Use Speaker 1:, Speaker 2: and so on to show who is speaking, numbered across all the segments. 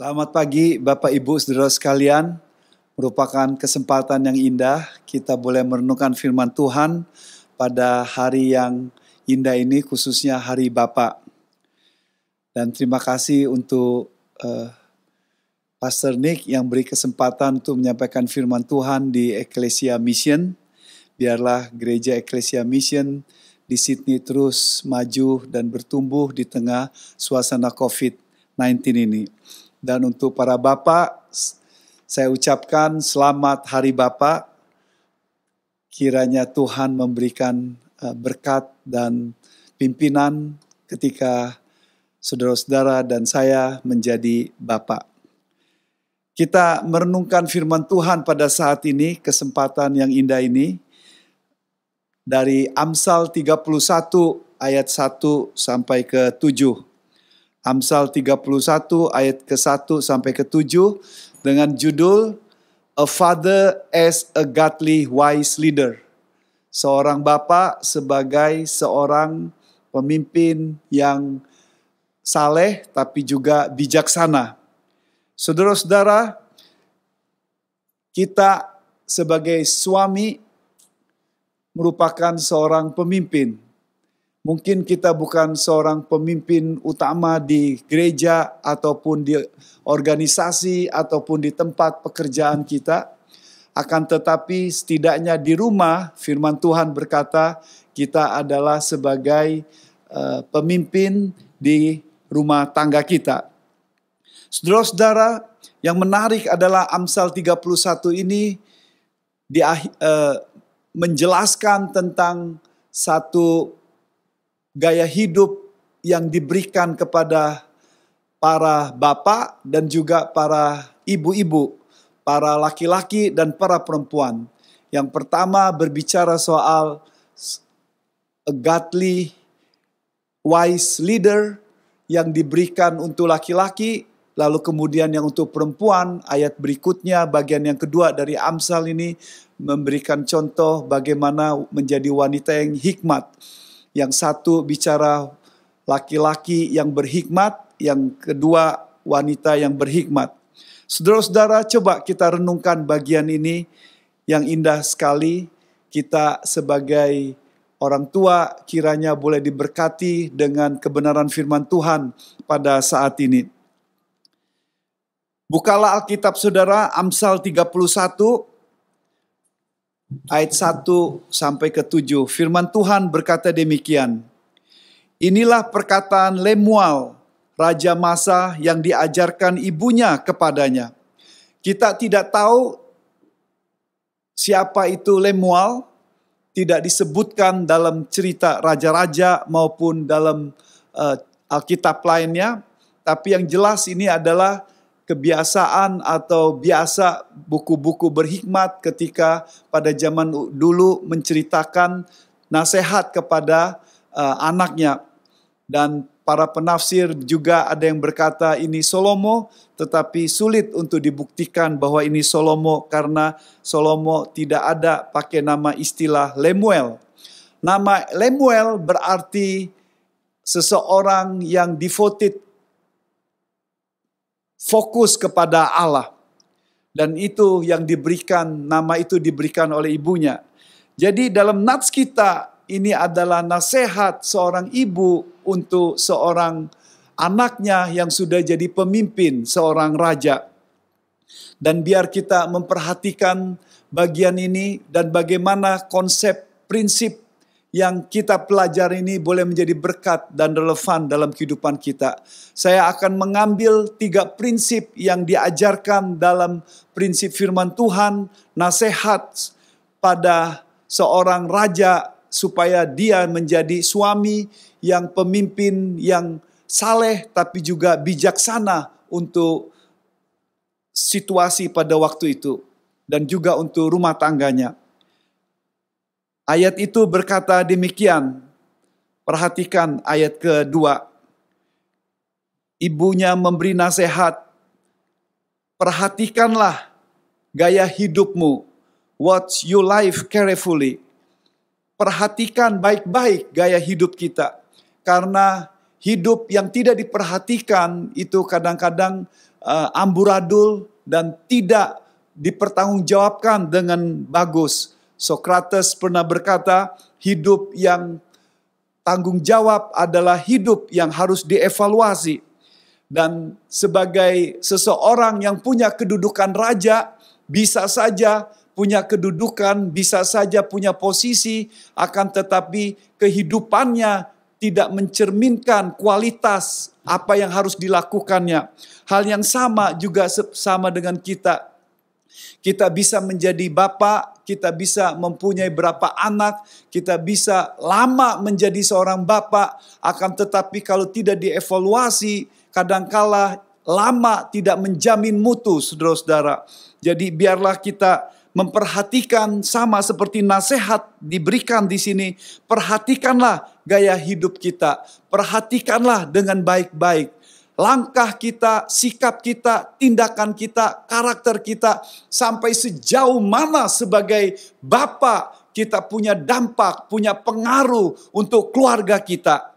Speaker 1: Selamat pagi Bapak Ibu Saudara sekalian. Merupakan kesempatan yang indah kita boleh merenungkan firman Tuhan pada hari yang indah ini, khususnya Hari Bapa. Dan terima kasih untuk Pastor Nick yang beri kesempatan untuk menyampaikan firman Tuhan di Ecclesia Mission. Biarlah gereja Ecclesia Mission di Sydney terus maju dan bertumbuh di tengah suasana COVID-19 ini. Dan untuk para bapak, saya ucapkan selamat Hari Bapa. Kiranya Tuhan memberikan berkat dan pimpinan ketika saudara-saudara dan saya menjadi bapak. Kita merenungkan firman Tuhan pada saat ini, kesempatan yang indah ini, dari Amsal 31 ayat 1 sampai ke 7. Amsal 31 ayat ke-1 sampai ke-7 dengan judul A Father as a Godly Wise Leader. Seorang bapa sebagai seorang pemimpin yang saleh tapi juga bijaksana. Saudara-saudara, kita sebagai suami merupakan seorang pemimpin. Mungkin kita bukan seorang pemimpin utama di gereja ataupun di organisasi ataupun di tempat pekerjaan kita. Akan tetapi setidaknya di rumah firman Tuhan berkata kita adalah sebagai pemimpin di rumah tangga kita. Saudara-saudara, yang menarik adalah Amsal 31 ini menjelaskan tentang satu gaya hidup yang diberikan kepada para bapak dan juga para ibu-ibu, para laki-laki dan para perempuan. Yang pertama berbicara soal a godly wise leader yang diberikan untuk laki-laki, lalu kemudian yang untuk perempuan. Ayat berikutnya, bagian yang kedua dari Amsal ini memberikan contoh bagaimana menjadi wanita yang hikmat. Yang satu bicara laki-laki yang berhikmat, yang kedua wanita yang berhikmat. Saudara-saudara, coba kita renungkan bagian ini yang indah sekali. Kita sebagai orang tua kiranya boleh diberkati dengan kebenaran firman Tuhan pada saat ini. Bukalah Alkitab saudara, Amsal 31 ayat 1 sampai ke 7. Firman Tuhan berkata demikian. Inilah perkataan Lemuel, raja Masa yang diajarkan ibunya kepadanya. Kita tidak tahu siapa itu Lemuel, tidak disebutkan dalam cerita raja-raja maupun dalam Alkitab lainnya. Tapi yang jelas ini adalah kebiasaan atau biasa buku-buku berhikmat ketika pada zaman dulu menceritakan nasihat kepada anaknya. Dan para penafsir juga ada yang berkata ini Salomo, tetapi sulit untuk dibuktikan bahwa ini Salomo karena Salomo tidak ada pakai nama istilah Lemuel. Nama Lemuel berarti seseorang yang devoted, fokus kepada Allah. Dan itu yang diberikan, nama itu diberikan oleh ibunya. Jadi dalam nats kita, ini adalah nasihat seorang ibu untuk seorang anaknya yang sudah jadi pemimpin, seorang raja. Dan biar kita memperhatikan bagian ini dan bagaimana konsep prinsip yang kita pelajari ini boleh menjadi berkat dan relevan dalam kehidupan kita. Saya akan mengambil 3 prinsip yang diajarkan dalam prinsip firman Tuhan, nasihat pada seorang raja supaya dia menjadi suami yang pemimpin yang saleh tapi juga bijaksana untuk situasi pada waktu itu dan juga untuk rumah tangganya. Ayat itu berkata demikian. Perhatikan ayat kedua. Ibunya memberi nasihat. Perhatikanlah gaya hidupmu. Watch your life carefully. Perhatikan baik-baik gaya hidup kita. Karena hidup yang tidak diperhatikan itu kadang-kadang amburadul dan tidak dipertanggungjawabkan dengan bagus. Sokrates pernah berkata, hidup yang tanggung jawab adalah hidup yang harus dievaluasi. Dan sebagai seseorang yang punya kedudukan raja, bisa saja punya kedudukan, bisa saja punya posisi, akan tetapi kehidupannya tidak mencerminkan kualitas apa yang harus dilakukannya. Hal yang sama juga sama dengan kita. Kita bisa menjadi bapak, kita bisa mempunyai berapa anak, kita bisa lama menjadi seorang bapak, akan tetapi kalau tidak dievaluasi, kadangkala lama tidak menjamin mutu, saudara-saudara. Jadi biarlah kita memperhatikan, sama seperti nasihat diberikan di sini, perhatikanlah gaya hidup kita, perhatikanlah dengan baik-baik. Langkah kita, sikap kita, tindakan kita, karakter kita, sampai sejauh mana sebagai bapak kita punya dampak, punya pengaruh untuk keluarga kita.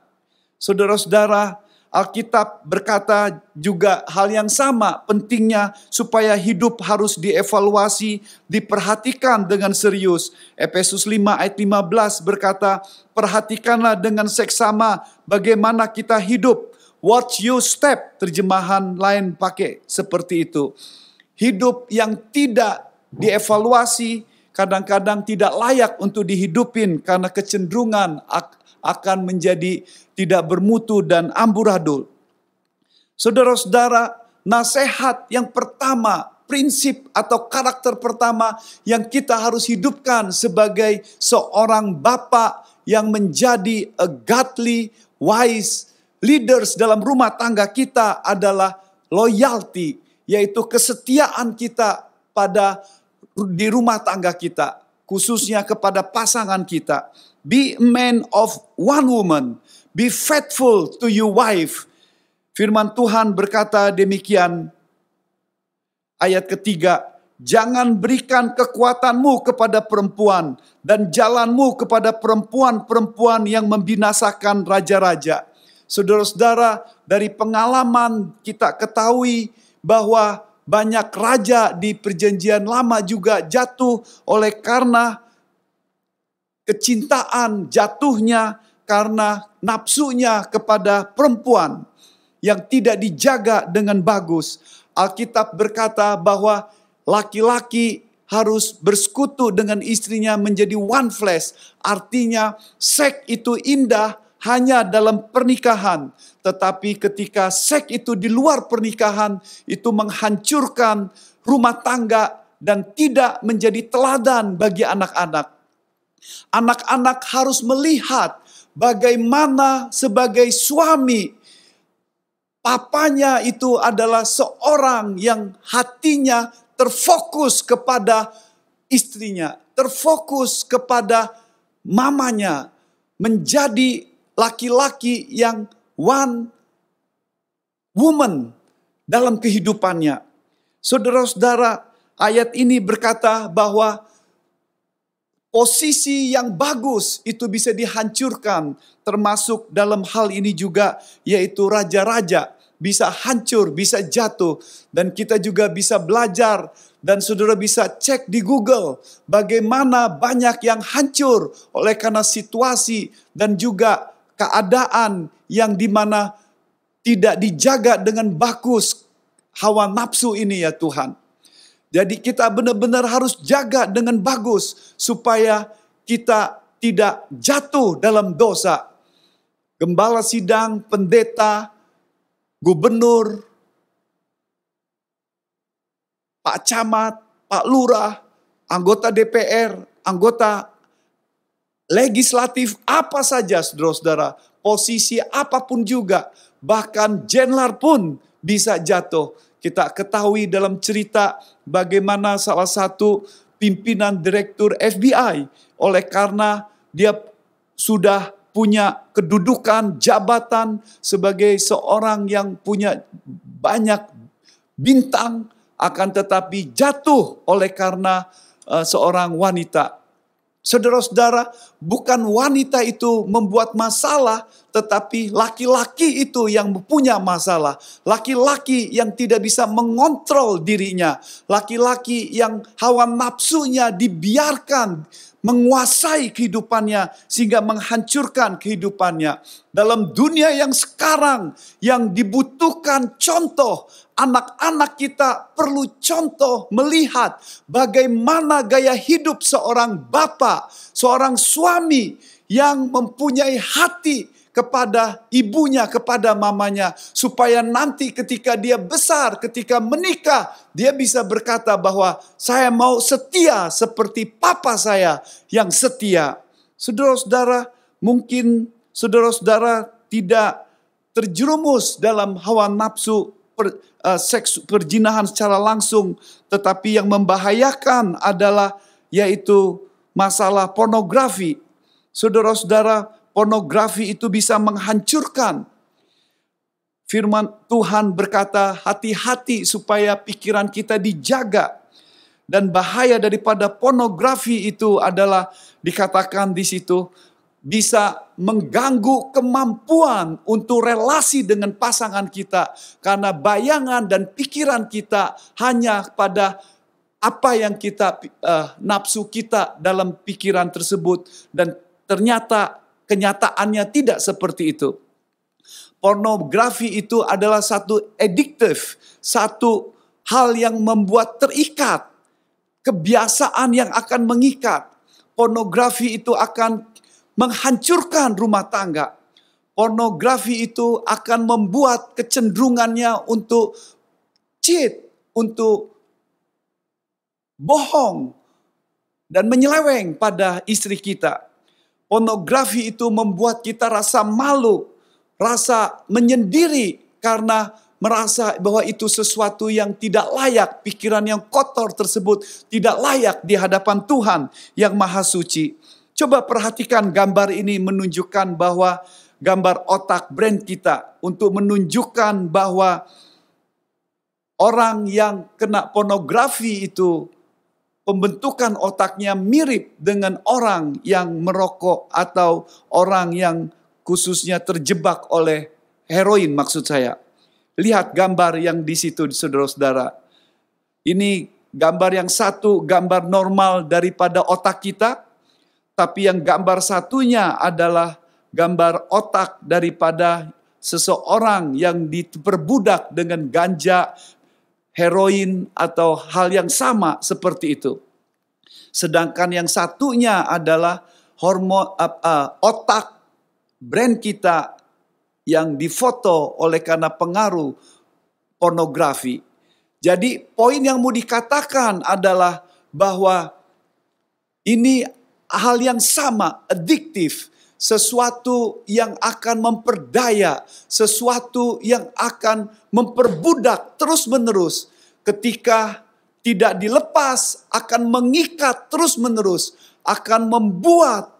Speaker 1: Saudara-saudara, Alkitab berkata juga hal yang sama, pentingnya supaya hidup harus dievaluasi, diperhatikan dengan serius. Efesus 5 ayat 15 berkata, perhatikanlah dengan seksama bagaimana kita hidup. Watch your step, terjemahan lain pakai seperti itu. Hidup yang tidak dievaluasi kadang-kadang tidak layak untuk dihidupin karena kecenderungan akan menjadi tidak bermutu dan amburadul. Saudara-saudara, nasihat yang pertama, prinsip atau karakter pertama yang kita harus hidupkan sebagai seorang bapak yang menjadi a godly, wise leaders dalam rumah tangga kita adalah loyalty, yaitu kesetiaan kita di rumah tangga kita, khususnya kepada pasangan kita. Be a man of one woman, be faithful to your wife. Firman Tuhan berkata demikian, ayat ketiga, jangan berikan kekuatanmu kepada perempuan dan jalanmu kepada perempuan-perempuan yang membinasakan raja-raja. Saudara-saudara, dari pengalaman kita ketahui bahwa banyak raja di perjanjian lama juga jatuh oleh karena kecintaan, jatuhnya karena nafsunya kepada perempuan yang tidak dijaga dengan bagus. Alkitab berkata bahwa laki-laki harus bersekutu dengan istrinya menjadi one flesh. Artinya seks itu indah hanya dalam pernikahan, tetapi ketika seks itu di luar pernikahan, itu menghancurkan rumah tangga dan tidak menjadi teladan bagi anak-anak. Anak-anak harus melihat bagaimana sebagai suami, papanya itu adalah seorang yang hatinya terfokus kepada istrinya, terfokus kepada mamanya, menjadi laki-laki yang one woman dalam kehidupannya. Saudara-saudara, ayat ini berkata bahwa posisi yang bagus itu bisa dihancurkan, termasuk dalam hal ini juga, yaitu raja-raja bisa hancur, bisa jatuh. Dan kita juga bisa belajar, dan saudara bisa cek di Google, bagaimana banyak yang hancur oleh karena situasi dan juga keadaan yang dimana tidak dijaga dengan bagus hawa nafsu ini ya Tuhan. Jadi kita benar-benar harus jaga dengan bagus supaya kita tidak jatuh dalam dosa. Gembala sidang, pendeta, gubernur, Pak Camat, Pak Lurah, anggota DPR, anggota legislatif, apa saja saudara-saudara, posisi apapun juga, bahkan jenderal pun bisa jatuh. Kita ketahui dalam cerita bagaimana salah satu pimpinan direktur FBI, oleh karena dia sudah punya kedudukan, jabatan sebagai seorang yang punya banyak bintang, akan tetapi jatuh oleh karena seorang wanita. Saudara-saudara, bukan wanita itu membuat masalah, tetapi laki-laki itu yang punya masalah. Laki-laki yang tidak bisa mengontrol dirinya. Laki-laki yang hawa nafsunya dibiarkan menguasai kehidupannya sehingga menghancurkan kehidupannya. Dalam dunia yang sekarang yang dibutuhkan contoh, anak-anak kita perlu contoh melihat bagaimana gaya hidup seorang bapak, seorang suami yang mempunyai hati kepada ibunya, kepada mamanya, supaya nanti ketika dia besar, ketika menikah, dia bisa berkata bahwa saya mau setia seperti papa saya yang setia. Saudara-saudara, mungkin saudara-saudara tidak terjerumus dalam hawa nafsu seks perzinahan secara langsung, tetapi yang membahayakan adalah yaitu masalah pornografi. Saudara-saudara, pornografi itu bisa menghancurkan. Firman Tuhan berkata, hati-hati supaya pikiran kita dijaga. Dan bahaya daripada pornografi itu adalah dikatakan di situ bisa mengganggu kemampuan untuk relasi dengan pasangan kita, karena bayangan dan pikiran kita hanya pada apa yang kita nafsu kita dalam pikiran tersebut, dan ternyata kenyataannya tidak seperti itu. Pornografi itu adalah satu addictive, satu hal yang membuat terikat, kebiasaan yang akan mengikat. Pornografi itu akan menghancurkan rumah tangga. Pornografi itu akan membuat kecenderungannya untuk cheat, untuk bohong dan menyeleweng pada istri kita. Pornografi itu membuat kita rasa malu, rasa menyendiri karena merasa bahwa itu sesuatu yang tidak layak. Pikiran yang kotor tersebut tidak layak di hadapan Tuhan yang Maha Suci. Coba perhatikan gambar ini menunjukkan bahwa gambar otak brain kita untuk menunjukkan bahwa orang yang kena pornografi itu pembentukan otaknya mirip dengan orang yang merokok atau orang yang khususnya terjebak oleh heroin, maksud saya. Lihat gambar yang di situ, saudara-saudara. Ini gambar yang satu, gambar normal daripada otak kita. Tapi yang gambar satunya adalah gambar otak daripada seseorang yang diperbudak dengan ganja, heroin, atau hal yang sama seperti itu. Sedangkan yang satunya adalah otak brain kita yang difoto oleh karena pengaruh pornografi. Jadi poin yang mau dikatakan adalah bahwa ini hal yang sama, adiktif, sesuatu yang akan memperdaya, sesuatu yang akan memperbudak terus-menerus. Ketika tidak dilepas, akan mengikat terus-menerus, akan membuat,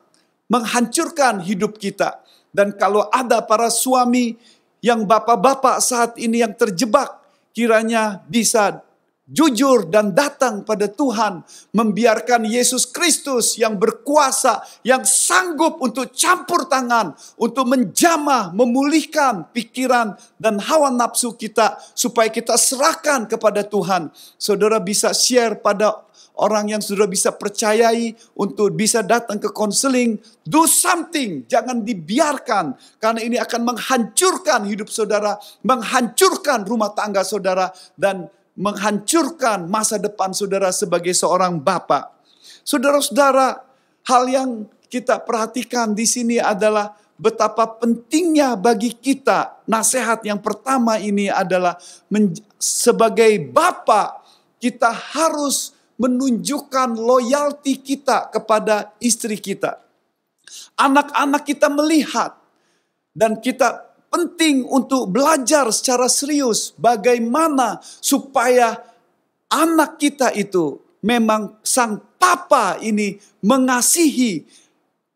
Speaker 1: menghancurkan hidup kita. Dan kalau ada para suami yang bapak-bapak saat ini yang terjebak, kiranya bisa jujur dan datang pada Tuhan, membiarkan Yesus Kristus yang berkuasa, yang sanggup untuk campur tangan, untuk menjamah, memulihkan pikiran dan hawa nafsu kita, supaya kita serahkan kepada Tuhan. Saudara bisa share pada orang yang sudah bisa percayai untuk bisa datang ke konseling. Do something, jangan dibiarkan, karena ini akan menghancurkan hidup saudara, menghancurkan rumah tangga saudara, dan menghancurkan masa depan saudara sebagai seorang bapak. Saudara-saudara, hal yang kita perhatikan di sini adalah betapa pentingnya bagi kita. Nasihat yang pertama ini adalah sebagai bapak, kita harus menunjukkan loyalty kita kepada istri kita. Anak-anak kita melihat, dan kita penting untuk belajar secara serius bagaimana supaya anak kita itu memang sang papa ini mengasihi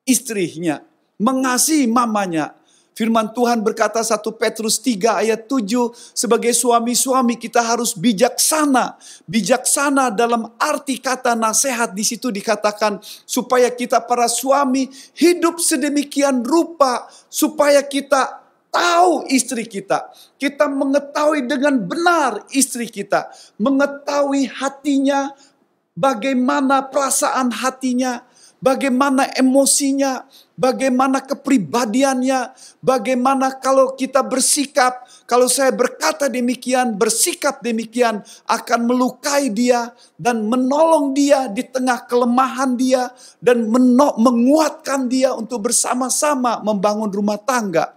Speaker 1: istrinya, mengasihi mamanya. Firman Tuhan berkata 1 Petrus 3 ayat 7, sebagai suami-suami kita harus bijaksana. Bijaksana dalam arti kata nasihat di situ dikatakan supaya kita para suami hidup sedemikian rupa supaya kita tahu istri kita. Kita mengetahui dengan benar istri kita, mengetahui hatinya, bagaimana perasaan hatinya, bagaimana emosinya, bagaimana kepribadiannya, bagaimana kalau kita bersikap, kalau saya berkata demikian, bersikap demikian akan melukai dia dan menolong dia di tengah kelemahan dia dan menguatkan dia untuk bersama-sama membangun rumah tangga.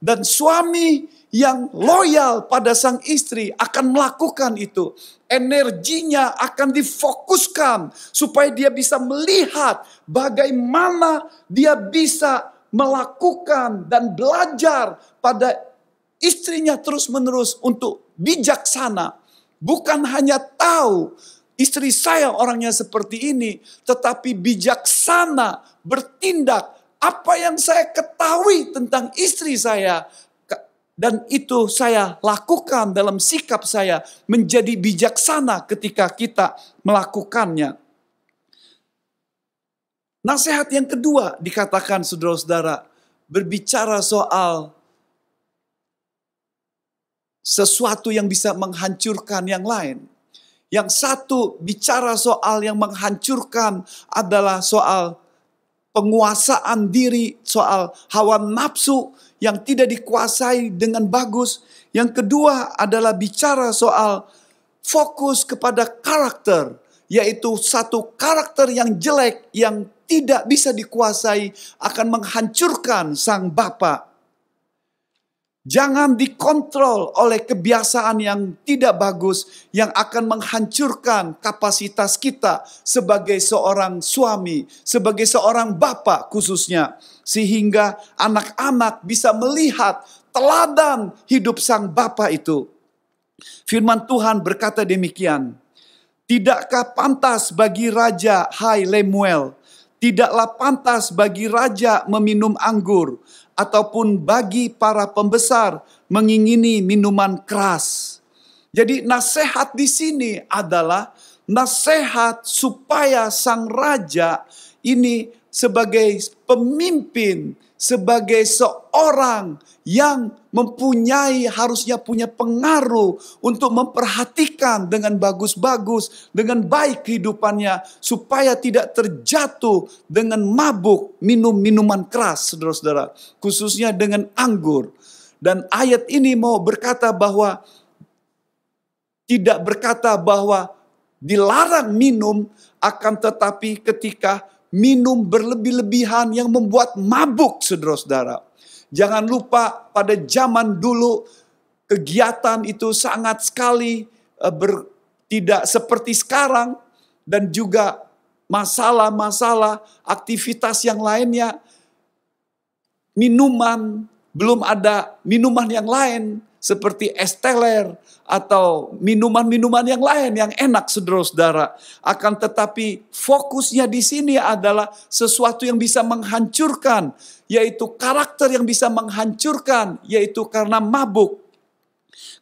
Speaker 1: Dan suami yang loyal pada sang istri akan melakukan itu. Energinya akan difokuskan supaya dia bisa melihat bagaimana dia bisa melakukan dan belajar pada istrinya terus-menerus untuk bijaksana. Bukan hanya tahu istri saya orangnya seperti ini, tetapi bijaksana bertindak. Apa yang saya ketahui tentang istri saya, dan itu saya lakukan dalam sikap saya menjadi bijaksana ketika kita melakukannya. Nasihat yang kedua dikatakan saudara-saudara, berbicara soal sesuatu yang bisa menghancurkan yang lain. Yang satu bicara soal yang menghancurkan adalah soal penguasaan diri, soal hawa nafsu yang tidak dikuasai dengan bagus. Yang kedua adalah bicara soal fokus kepada karakter, yaitu satu karakter yang jelek yang tidak bisa dikuasai akan menghancurkan sang bapa. Jangan dikontrol oleh kebiasaan yang tidak bagus yang akan menghancurkan kapasitas kita sebagai seorang suami, sebagai seorang bapak khususnya. Sehingga anak-anak bisa melihat teladan hidup sang bapa itu. Firman Tuhan berkata demikian, tidakkah pantas bagi raja, hai Lemuel, tidaklah pantas bagi raja meminum anggur, ataupun bagi para pembesar mengingini minuman keras. Jadi nasihat di sini adalah nasihat supaya sang raja ini sebagai pemimpin, sebagai seorang yang harusnya punya pengaruh untuk memperhatikan dengan bagus-bagus, dengan baik kehidupannya, supaya tidak terjatuh dengan mabuk minum minuman keras, saudara-saudara, khususnya dengan anggur. Dan ayat ini mau berkata bahwa, tidak berkata bahwa dilarang minum, akan tetapi ketika minum berlebih-lebihan yang membuat mabuk, saudara-saudara. Jangan lupa pada zaman dulu kegiatan itu sangat sekali tidak seperti sekarang, dan juga masalah-masalah aktivitas yang lainnya. Minuman, belum ada minuman yang lain seperti es teler atau minuman-minuman yang lain yang enak, saudara-saudara. Akan tetapi fokusnya di sini adalah sesuatu yang bisa menghancurkan, yaitu karakter yang bisa menghancurkan, yaitu karena mabuk.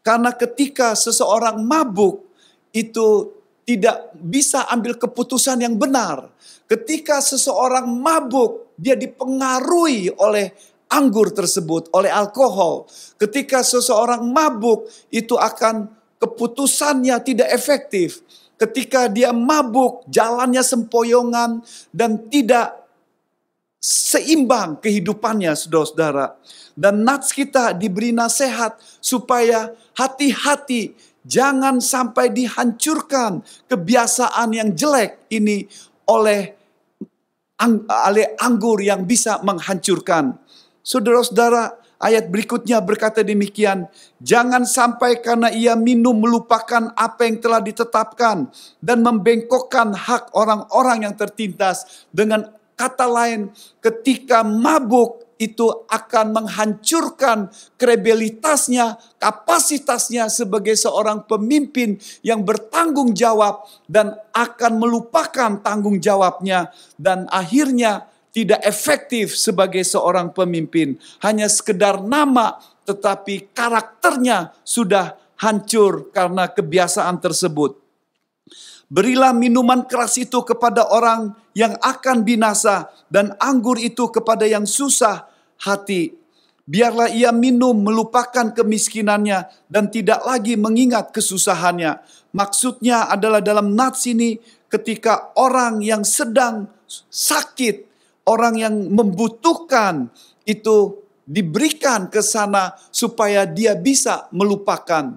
Speaker 1: Karena ketika seseorang mabuk, itu tidak bisa ambil keputusan yang benar. Ketika seseorang mabuk, dia dipengaruhi oleh anggur tersebut, oleh alkohol. Ketika seseorang mabuk, itu akan keputusannya tidak efektif. Ketika dia mabuk, jalannya sempoyongan dan tidak seimbang kehidupannya, saudara-saudara. Dan nats kita diberi nasihat supaya hati-hati, jangan sampai dihancurkan kebiasaan yang jelek ini oleh anggur yang bisa menghancurkan. Saudara-saudara, ayat berikutnya berkata demikian, jangan sampai karena ia minum melupakan apa yang telah ditetapkan dan membengkokkan hak orang-orang yang tertindas. Dengan kata lain, ketika mabuk itu akan menghancurkan kredibilitasnya, kapasitasnya sebagai seorang pemimpin yang bertanggung jawab dan akan melupakan tanggung jawabnya, dan akhirnya tidak efektif sebagai seorang pemimpin. Hanya sekedar nama, tetapi karakternya sudah hancur karena kebiasaan tersebut. Berilah minuman keras itu kepada orang yang akan binasa, dan anggur itu kepada yang susah hati. Biarlah ia minum melupakan kemiskinannya dan tidak lagi mengingat kesusahannya. Maksudnya adalah dalam nats ini ketika orang yang sedang sakit, orang yang membutuhkan itu diberikan ke sana supaya dia bisa melupakan.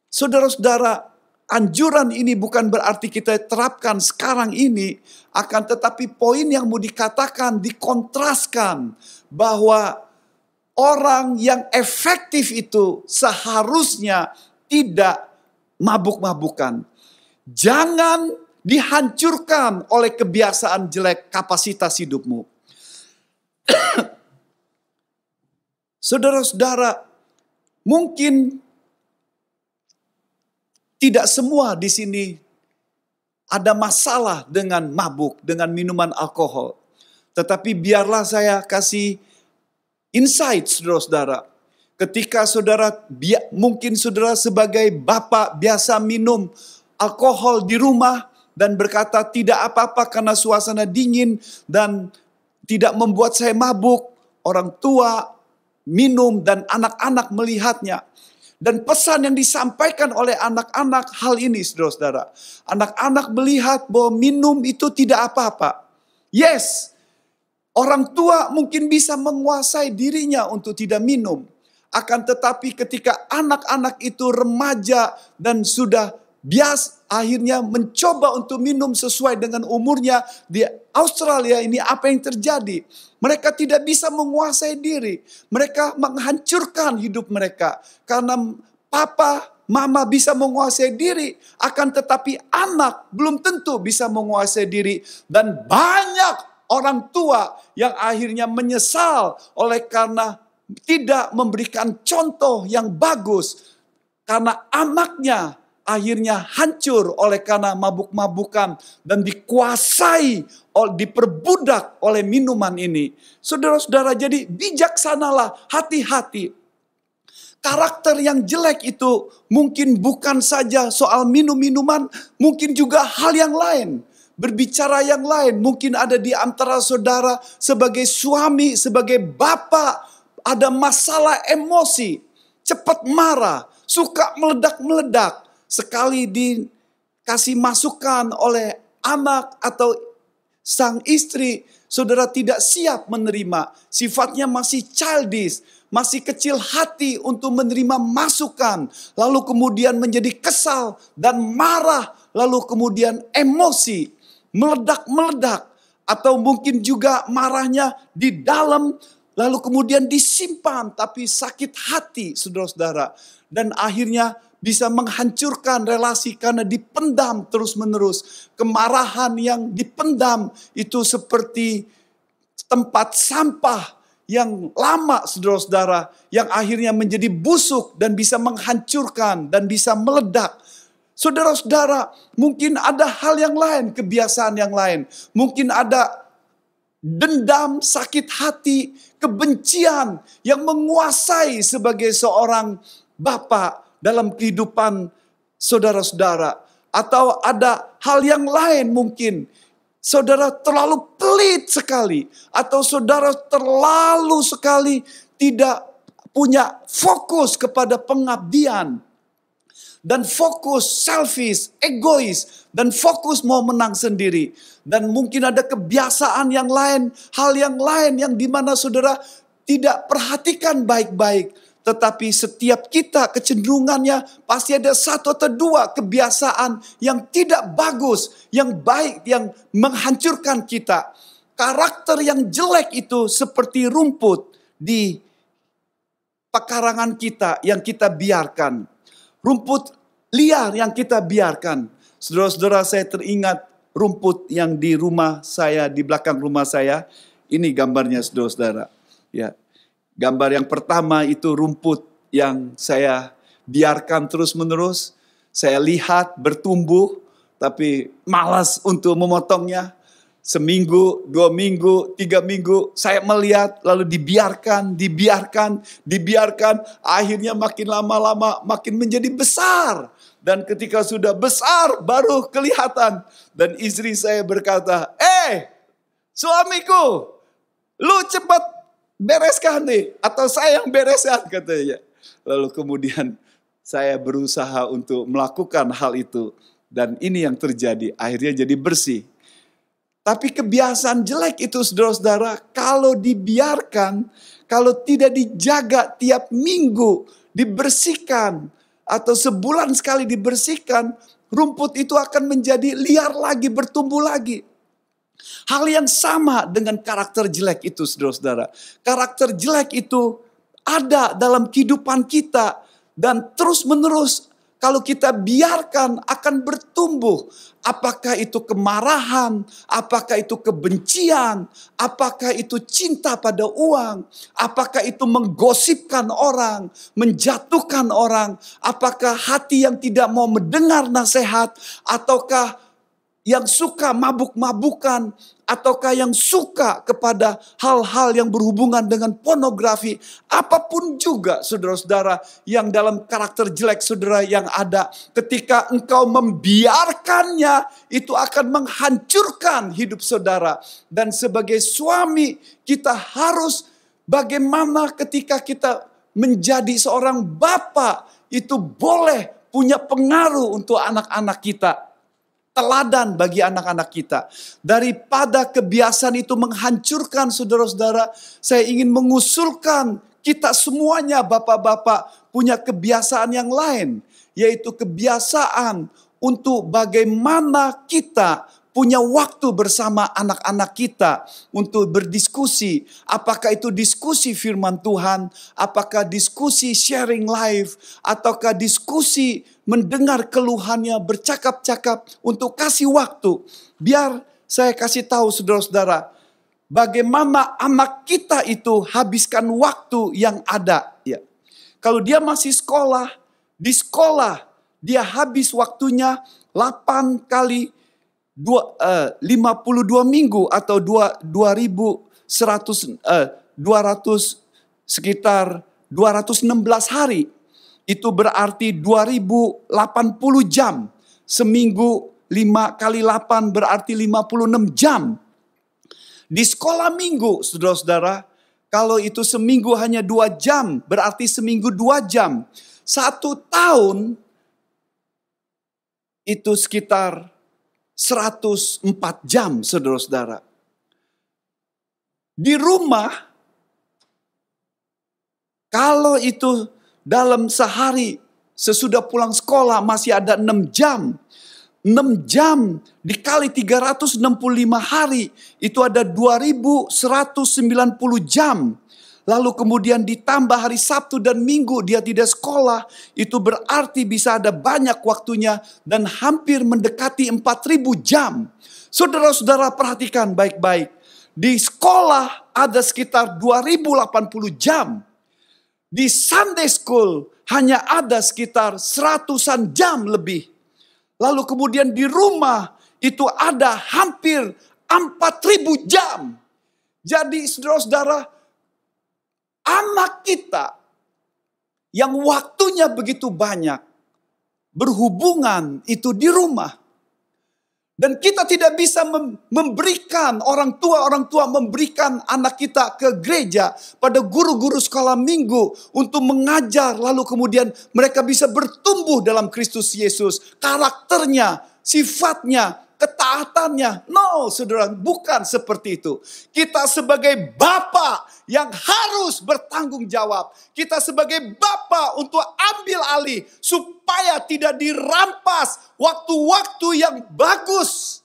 Speaker 1: Saudara-saudara, anjuran ini bukan berarti kita terapkan sekarang ini, akan tetapi poin yang mau dikatakan, dikontraskan bahwa orang yang efektif itu seharusnya tidak mabuk-mabukan. Jangan dihancurkan oleh kebiasaan jelek kapasitas hidupmu. Saudara-saudara, mungkin tidak semua di sini ada masalah dengan mabuk, dengan minuman alkohol. Tetapi biarlah saya kasih insight, saudara-saudara. Ketika mungkin saudara sebagai bapak biasa minum alkohol di rumah dan berkata tidak apa-apa karena suasana dingin dan tidak membuat saya mabuk. Orang tua minum dan anak-anak melihatnya. Dan pesan yang disampaikan oleh anak-anak hal ini, saudara-saudara. Anak-anak melihat bahwa minum itu tidak apa-apa. Yes, orang tua mungkin bisa menguasai dirinya untuk tidak minum. Akan tetapi ketika anak-anak itu remaja dan sudah bias akhirnya mencoba untuk minum sesuai dengan umurnya, di Australia ini apa yang terjadi? Mereka tidak bisa menguasai diri. Mereka menghancurkan hidup mereka. Karena papa, mama bisa menguasai diri. Akan tetapi anak belum tentu bisa menguasai diri. Dan banyak orang tua yang akhirnya menyesal oleh karena tidak memberikan contoh yang bagus. Karena anaknya akhirnya hancur oleh karena mabuk-mabukan dan dikuasai, diperbudak oleh minuman ini. Saudara-saudara, jadi bijaksanalah, hati-hati. Karakter yang jelek itu mungkin bukan saja soal minum-minuman, mungkin juga hal yang lain. Berbicara yang lain, mungkin ada di antara saudara sebagai suami, sebagai bapak, ada masalah emosi, cepat marah, suka meledak-meledak. Sekali dikasih masukan oleh anak atau sang istri, saudara tidak siap menerima. Sifatnya masih childish, masih kecil hati untuk menerima masukan. Lalu kemudian menjadi kesal dan marah, lalu kemudian emosi, meledak-meledak. Atau mungkin juga marahnya di dalam, lalu kemudian disimpan tapi sakit hati, saudara-saudara. Dan akhirnya bisa menghancurkan relasi karena dipendam terus-menerus. Kemarahan yang dipendam itu seperti tempat sampah yang lama, saudara-saudara, yang akhirnya menjadi busuk dan bisa menghancurkan dan bisa meledak. Saudara-saudara, mungkin ada hal yang lain, kebiasaan yang lain. Mungkin ada dendam, sakit hati, kebencian yang menguasai sebagai seorang bapak dalam kehidupan saudara-saudara. Atau ada hal yang lain mungkin. Saudara terlalu pelit sekali. Atau saudara terlalu sekali tidak punya fokus kepada pengabdian. Dan fokus selfish, egois. Dan fokus mau menang sendiri. Dan mungkin ada kebiasaan yang lain, hal yang lain yang dimana saudara tidak perhatikan baik-baik. Tetapi setiap kita kecenderungannya pasti ada satu atau dua kebiasaan yang tidak bagus, yang baik, yang menghancurkan kita. Karakter yang jelek itu seperti rumput di pekarangan kita yang kita biarkan. Rumput liar yang kita biarkan. Saudara-saudara, saya teringat rumput yang di rumah saya, di belakang rumah saya. Ini gambarnya, saudara-saudara. Ya. Gambar yang pertama itu rumput yang saya biarkan terus-menerus. Saya lihat bertumbuh, tapi malas untuk memotongnya. Seminggu, 2 minggu, 3 minggu, saya melihat lalu dibiarkan. Akhirnya makin lama-lama makin menjadi besar. Dan ketika sudah besar baru kelihatan. Dan istri saya berkata, suamiku, lu cepat bereskan nih. Atau saya yang bereskan katanya. Lalu kemudian saya berusaha untuk melakukan hal itu. Dan ini yang terjadi, akhirnya jadi bersih. Tapi kebiasaan jelek itu saudara-saudara, kalau dibiarkan, kalau tidak dijaga tiap minggu, dibersihkan, atau sebulan sekali dibersihkan, rumput itu akan menjadi liar lagi, bertumbuh lagi. Hal yang sama dengan karakter jelek itu saudara-saudara. Karakter jelek itu ada dalam kehidupan kita, dan terus menerus kalau kita biarkan akan bertumbuh. Apakah itu kemarahan, apakah itu kebencian, apakah itu cinta pada uang, apakah itu menggosipkan orang, menjatuhkan orang, apakah hati yang tidak mau mendengar nasihat, ataukah yang suka mabuk-mabukan, ataukah yang suka kepada hal-hal yang berhubungan dengan pornografi. Apapun juga saudara-saudara yang dalam karakter jelek saudara yang ada, ketika engkau membiarkannya, itu akan menghancurkan hidup saudara. Dan sebagai suami kita harus bagaimana ketika kita menjadi seorang bapa, itu boleh punya pengaruh untuk anak-anak kita. Teladan bagi anak-anak kita. Daripada kebiasaan itu menghancurkan saudara-saudara, saya ingin mengusulkan kita semuanya bapak-bapak punya kebiasaan yang lain. Yaitu kebiasaan untuk bagaimana kita punya waktu bersama anak-anak kita untuk berdiskusi. Apakah itu diskusi firman Tuhan, apakah diskusi sharing life, ataukah diskusi mendengar keluhannya, bercakap-cakap untuk kasih waktu. Biar saya kasih tahu saudara-saudara, bagaimana anak kita itu habiskan waktu yang ada. Ya. Kalau dia masih sekolah, di sekolah dia habis waktunya 8 kali 52 minggu atau 200 sekitar 216 hari. Itu berarti 2080 jam. Seminggu 5 kali 8 berarti 56 jam. Di sekolah minggu saudara-saudara, kalau itu seminggu hanya 2 jam, berarti seminggu 2 jam. 1 tahun itu sekitar 104 jam saudara-saudara. Di rumah, kalau itu dalam sehari sesudah pulang sekolah masih ada 6 jam. 6 jam dikali 365 hari itu ada 2190 jam. Lalu kemudian ditambah hari Sabtu dan Minggu dia tidak sekolah. Itu berarti bisa ada banyak waktunya dan hampir mendekati 4000 jam. Saudara-saudara perhatikan baik-baik. Di sekolah ada sekitar 2080 jam. Di Sunday School hanya ada sekitar 100-an jam lebih. Lalu kemudian di rumah itu ada hampir 4000 jam. Jadi saudara-saudara, anak kita yang waktunya begitu banyak berhubungan itu di rumah. Dan kita tidak bisa memberikan orang tua memberikan anak kita ke gereja pada guru-guru sekolah minggu untuk mengajar. Lalu kemudian mereka bisa bertumbuh dalam Kristus Yesus. Karakternya, sifatnya, ketaatannya. No, saudara, bukan seperti itu. Kita sebagai bapa yang harus bertanggung jawab. Kita sebagai bapa untuk ambil alih supaya tidak dirampas waktu-waktu yang bagus.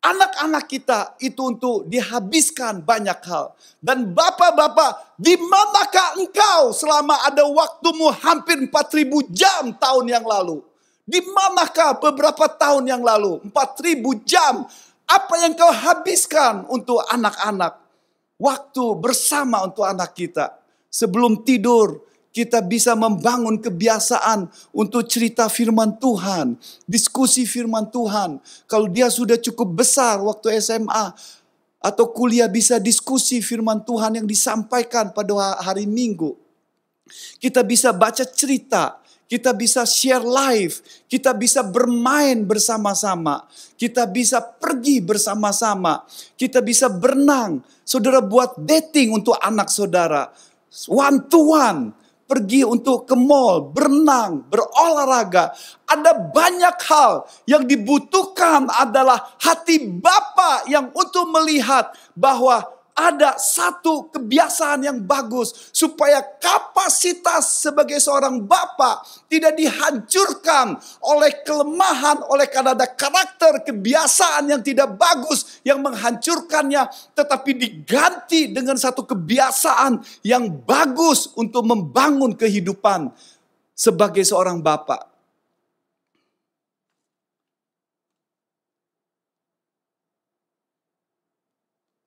Speaker 1: Anak-anak kita itu untuk dihabiskan banyak hal. Dan bapak-bapak, di manakah engkau selama ada waktumu hampir 4000 jam tahun yang lalu? Di manakah beberapa tahun yang lalu? 4000 jam. Apa yang kau habiskan untuk anak-anak? Waktu bersama untuk anak kita. Sebelum tidur, kita bisa membangun kebiasaan untuk cerita firman Tuhan, diskusi firman Tuhan. Kalau dia sudah cukup besar waktu SMA atau kuliah, bisa diskusi firman Tuhan yang disampaikan pada hari Minggu. Kita bisa baca cerita, kita bisa share live, kita bisa bermain bersama-sama, kita bisa pergi bersama-sama, kita bisa berenang. Saudara buat dating untuk anak saudara, one to one, pergi untuk ke mall, berenang, berolahraga. Ada banyak hal yang dibutuhkan adalah hati Bapa yang untuk melihat bahwa ada satu kebiasaan yang bagus supaya kapasitas sebagai seorang bapa tidak dihancurkan oleh kelemahan, oleh karena ada karakter kebiasaan yang tidak bagus yang menghancurkannya, tetapi diganti dengan satu kebiasaan yang bagus untuk membangun kehidupan sebagai seorang bapa.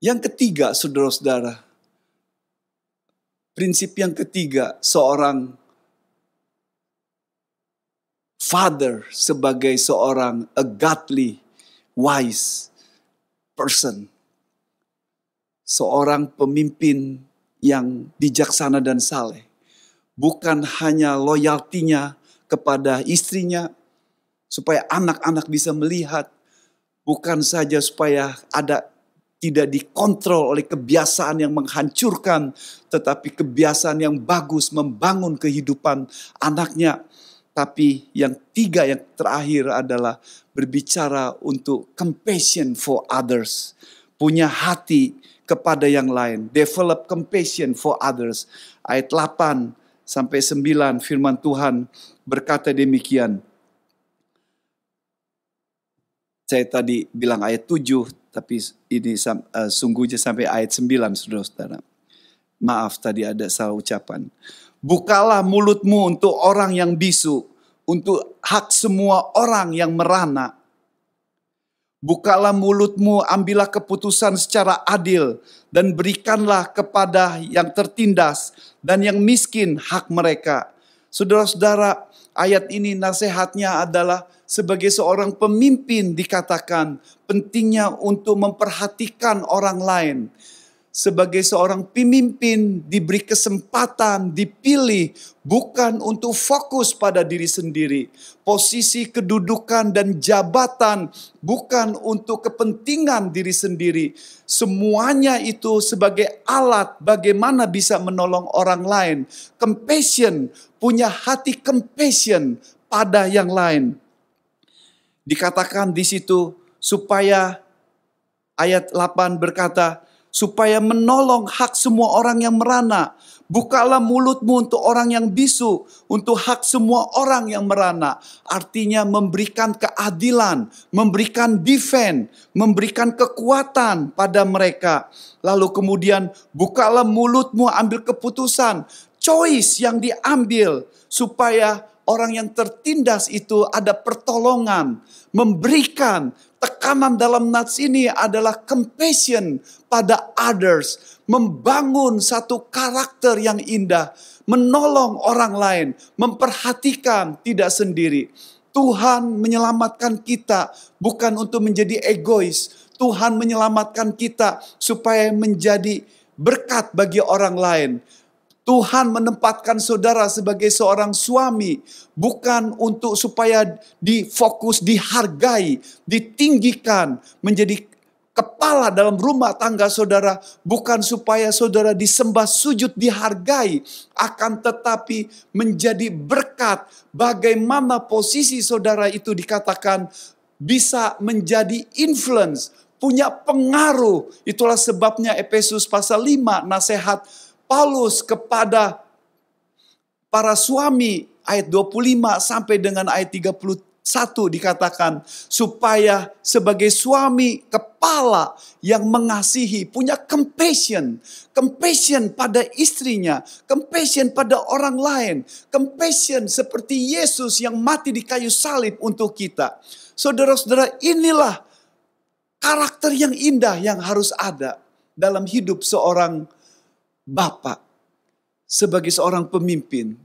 Speaker 1: Yang ketiga, saudara-saudara, prinsip yang ketiga, seorang father sebagai seorang a godly, wise person. Seorang pemimpin yang bijaksana dan saleh. Bukan hanya loyaltinya kepada istrinya, supaya anak-anak bisa melihat. Bukan saja supaya tidak dikontrol oleh kebiasaan yang menghancurkan, tetapi kebiasaan yang bagus membangun kehidupan anaknya. Tapi yang tiga, yang terakhir adalah berbicara untuk compassion for others. Punya hati kepada yang lain. Develop compassion for others. Ayat 8 sampai 9 firman Tuhan berkata demikian. Saya tadi bilang ayat 7. Tapi ini sungguhnya sampai ayat 9, saudara-saudara. Maaf, tadi ada salah ucapan. Bukalah mulutmu untuk orang yang bisu, untuk hak semua orang yang merana. Bukalah mulutmu, ambillah keputusan secara adil, dan berikanlah kepada yang tertindas dan yang miskin hak mereka. Saudara-saudara, ayat ini nasihatnya adalah sebagai seorang pemimpin dikatakan pentingnya untuk memperhatikan orang lain. Sebagai seorang pemimpin diberi kesempatan, dipilih bukan untuk fokus pada diri sendiri. Posisi kedudukan dan jabatan bukan untuk kepentingan diri sendiri. Semuanya itu sebagai alat bagaimana bisa menolong orang lain. Compassion, punya hati compassion pada yang lain. Dikatakan di situ supaya ayat 8 berkata, supaya menolong hak semua orang yang merana. Bukalah mulutmu untuk orang yang bisu, untuk hak semua orang yang merana. Artinya memberikan keadilan, memberikan defense, memberikan kekuatan pada mereka. Lalu kemudian bukalah mulutmu, ambil keputusan, choice yang diambil supaya orang yang tertindas itu ada pertolongan, memberikan. Tekanan dalam nats ini adalah compassion pada others, membangun satu karakter yang indah, menolong orang lain, memperhatikan tidak sendiri. Tuhan menyelamatkan kita bukan untuk menjadi egois. Tuhan menyelamatkan kita supaya menjadi berkat bagi orang lain. Tuhan menempatkan saudara sebagai seorang suami bukan untuk supaya difokus, dihargai, ditinggikan, menjadi kepala dalam rumah tangga saudara, bukan supaya saudara disembah, sujud, dihargai, akan tetapi menjadi berkat. Bagaimana posisi saudara itu dikatakan bisa menjadi influence, punya pengaruh. Itulah sebabnya Efesus pasal 5 nasihat Paulus kepada para suami ayat 25 sampai dengan ayat 31 dikatakan supaya sebagai suami kepala yang mengasihi, punya compassion pada istrinya, compassion pada orang lain, compassion seperti Yesus yang mati di kayu salib untuk kita. Saudara-saudara, inilah karakter yang indah yang harus ada dalam hidup seorang Bapak, sebagai seorang pemimpin.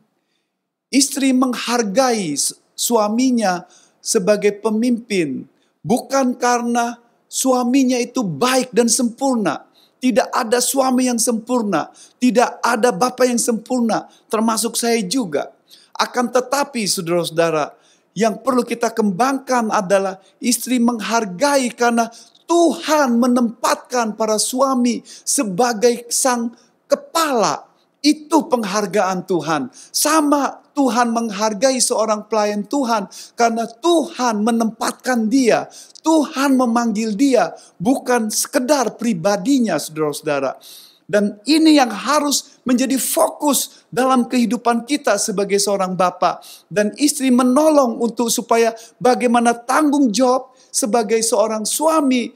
Speaker 1: Istri menghargai suaminya sebagai pemimpin, bukan karena suaminya itu baik dan sempurna. Tidak ada suami yang sempurna, tidak ada bapak yang sempurna, termasuk saya juga. Akan tetapi saudara-saudara, yang perlu kita kembangkan adalah istri menghargai karena Tuhan menempatkan para suami sebagai sang kepala. Itu penghargaan Tuhan. Sama Tuhan menghargai seorang pelayan Tuhan karena Tuhan menempatkan dia. Tuhan memanggil dia, bukan sekedar pribadinya, saudara-saudara. Dan ini yang harus menjadi fokus dalam kehidupan kita sebagai seorang bapak. Dan istri menolong untuk supaya bagaimana tanggung jawab sebagai seorang suami,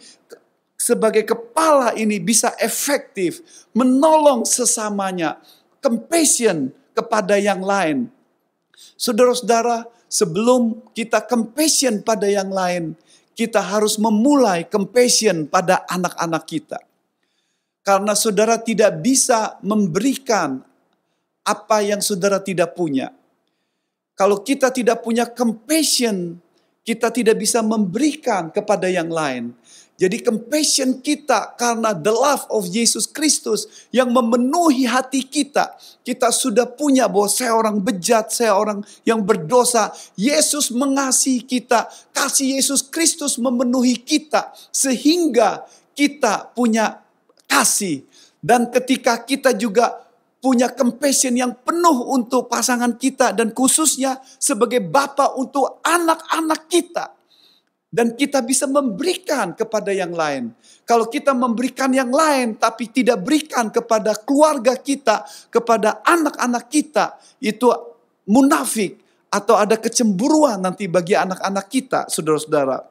Speaker 1: sebagai kepala ini bisa efektif. Menolong sesamanya. Compassion kepada yang lain. Saudara-saudara, sebelum kita compassion pada yang lain, kita harus memulai compassion pada anak-anak kita. Karena saudara tidak bisa memberikan apa yang saudara tidak punya. Kalau kita tidak punya compassion, kita tidak bisa memberikan kepada yang lain. Jadi compassion kita karena the love of Yesus Kristus yang memenuhi hati kita. Kita sudah punya bahwa saya orang bejat, saya orang yang berdosa. Yesus mengasihi kita. Kasih Yesus Kristus memenuhi kita. Sehingga kita punya kasih. Dan ketika kita juga punya compassion yang penuh untuk pasangan kita. Dan khususnya sebagai bapa untuk anak-anak kita. Dan kita bisa memberikan kepada yang lain. Kalau kita memberikan yang lain tapi tidak berikan kepada keluarga kita, kepada anak-anak kita, itu munafik atau ada kecemburuan nanti bagi anak-anak kita, saudara-saudara.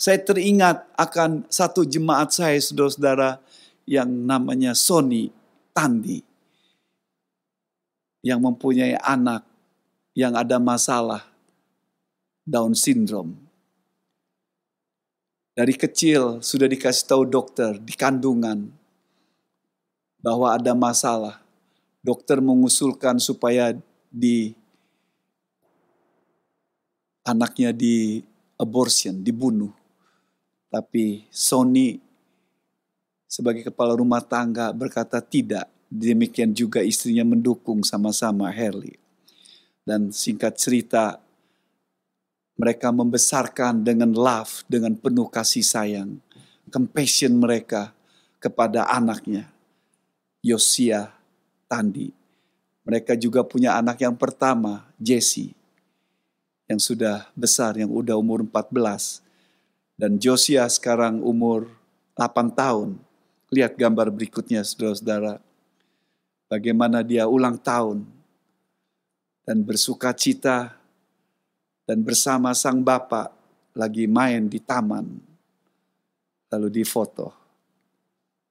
Speaker 1: Saya teringat akan satu jemaat saya, saudara-saudara, yang namanya Sony Tandi, yang mempunyai anak yang ada masalah Down syndrome. Dari kecil sudah dikasih tahu dokter di kandungan bahwa ada masalah. Dokter mengusulkan supaya anaknya di abortion, dibunuh. Tapi Sony sebagai kepala rumah tangga berkata tidak. Demikian juga istrinya mendukung sama-sama Herli. Dan singkat cerita, mereka membesarkan dengan love, dengan penuh kasih sayang. Compassion mereka kepada anaknya, Yosia Tandi. Mereka juga punya anak yang pertama, Jesse, yang sudah besar, yang udah umur 14. Dan Josia sekarang umur 8 tahun. Lihat gambar berikutnya, saudara-saudara. Bagaimana dia ulang tahun dan bersuka cita dan bersama sang bapak lagi main di taman. Lalu difoto.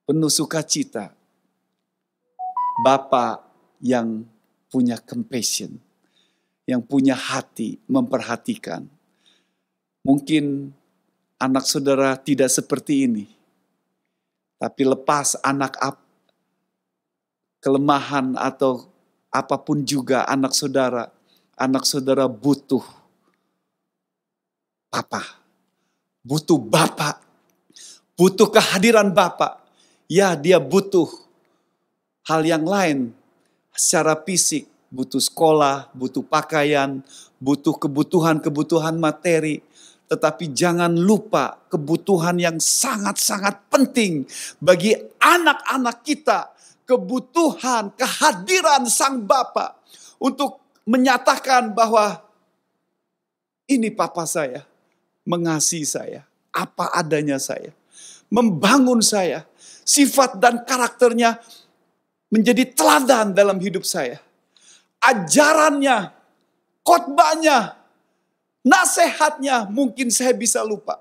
Speaker 1: Penuh sukacita. Bapak yang punya compassion. Yang punya hati memperhatikan. Mungkin anak saudara tidak seperti ini. Tapi lepas kelemahan atau apapun juga anak saudara butuh Papa, butuh Bapak, butuh kehadiran Bapak. Ya, dia butuh hal yang lain secara fisik, butuh sekolah, butuh pakaian, butuh kebutuhan materi. Tetapi jangan lupa kebutuhan yang sangat-sangat penting bagi anak-anak kita. Kebutuhan, kehadiran sang Bapa untuk menyatakan bahwa ini Papa saya. Mengasihi saya, apa adanya saya, membangun saya, sifat dan karakternya menjadi teladan dalam hidup saya. Ajarannya, khotbahnya, nasihatnya mungkin saya bisa lupa.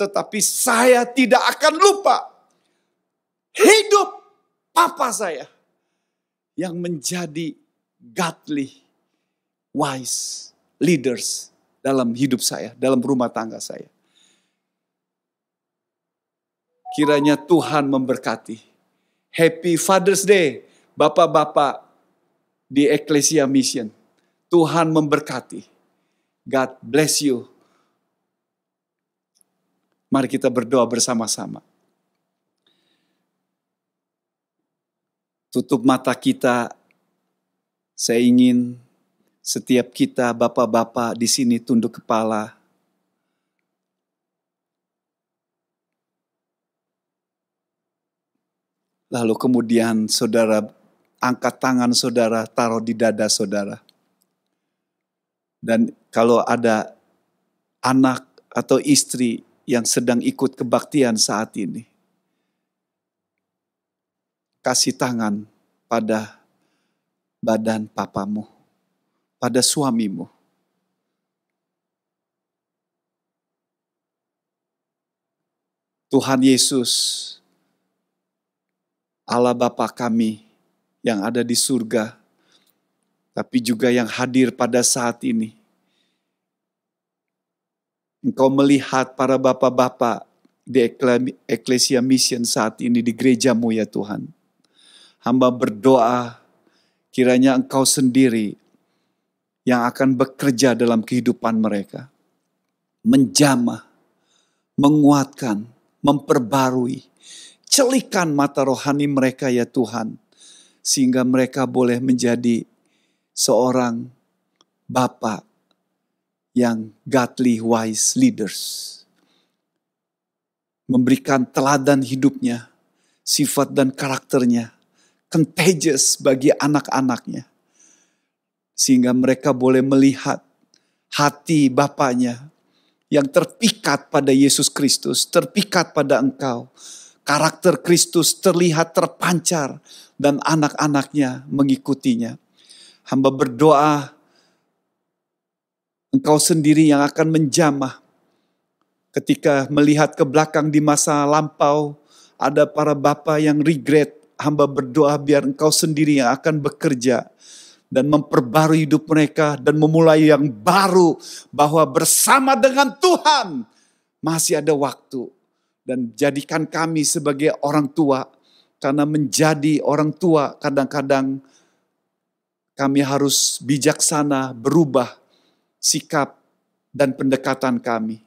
Speaker 1: Tetapi saya tidak akan lupa hidup Papa saya yang menjadi godly, wise leaders dalam hidup saya, dalam rumah tangga saya. Kiranya Tuhan memberkati. Happy Father's Day, bapak-bapak di Ecclesia Mission. Tuhan memberkati. God bless you. Mari kita berdoa bersama-sama. Tutup mata kita. Saya ingin setiap kita, bapak-bapak di sini tunduk kepala. Lalu kemudian saudara angkat tangan saudara, taruh di dada saudara. Dan kalau ada anak atau istri yang sedang ikut kebaktian saat ini, kasih tangan pada badan papamu, pada suamimu. Tuhan Yesus, Allah Bapa kami yang ada di surga, tapi juga yang hadir pada saat ini. Engkau melihat para bapak-bapak di Ecclesia Mission saat ini di gerejamu ya Tuhan. Hamba berdoa kiranya Engkau sendiri yang akan bekerja dalam kehidupan mereka. Menjamah, menguatkan, memperbarui. Celikan mata rohani mereka ya Tuhan. Sehingga mereka boleh menjadi seorang bapa yang godly wise leaders. Memberikan teladan hidupnya, sifat dan karakternya. Contagious bagi anak-anaknya. Sehingga mereka boleh melihat hati bapaknya yang terpikat pada Yesus Kristus, terpikat pada Engkau. Karakter Kristus terlihat terpancar dan anak-anaknya mengikutinya. Hamba berdoa Engkau sendiri yang akan menjamah. Ketika melihat ke belakang di masa lampau, ada para bapa yang regret. Hamba berdoa biar Engkau sendiri yang akan bekerja dan memperbarui hidup mereka dan memulai yang baru, bahwa bersama dengan Tuhan masih ada waktu. Dan jadikan kami sebagai orang tua, karena menjadi orang tua kadang-kadang kami harus bijaksana berubah sikap dan pendekatan kami.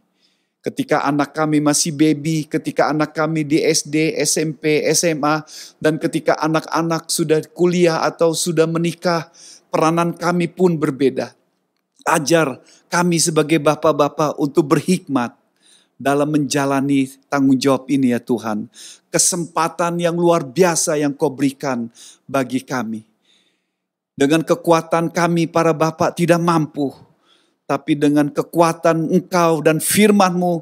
Speaker 1: Ketika anak kami masih baby, ketika anak kami di SD, SMP, SMA, dan ketika anak-anak sudah kuliah atau sudah menikah, peranan kami pun berbeda. Ajar kami sebagai bapak-bapak untuk berhikmat dalam menjalani tanggung jawab ini ya Tuhan. Kesempatan yang luar biasa yang Kau berikan bagi kami. Dengan kekuatan kami para bapak tidak mampu. Tapi dengan kekuatan Engkau dan firman-Mu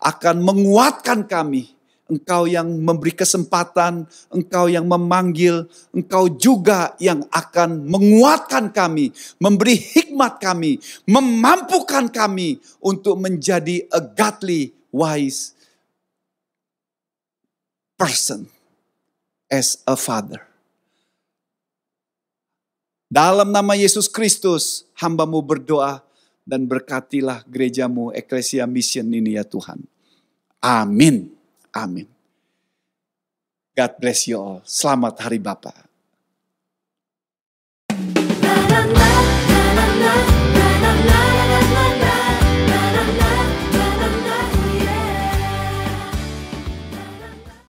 Speaker 1: akan menguatkan kami. Engkau yang memberi kesempatan, Engkau yang memanggil, Engkau juga yang akan menguatkan kami, memberi hikmat kami, memampukan kami untuk menjadi a godly, wise person as a father. Dalam nama Yesus Kristus, hamba-Mu berdoa dan berkatilah gereja-Mu, Ecclesia Mission ini ya Tuhan. Amin. Amin. God bless you all. Selamat Hari Bapa.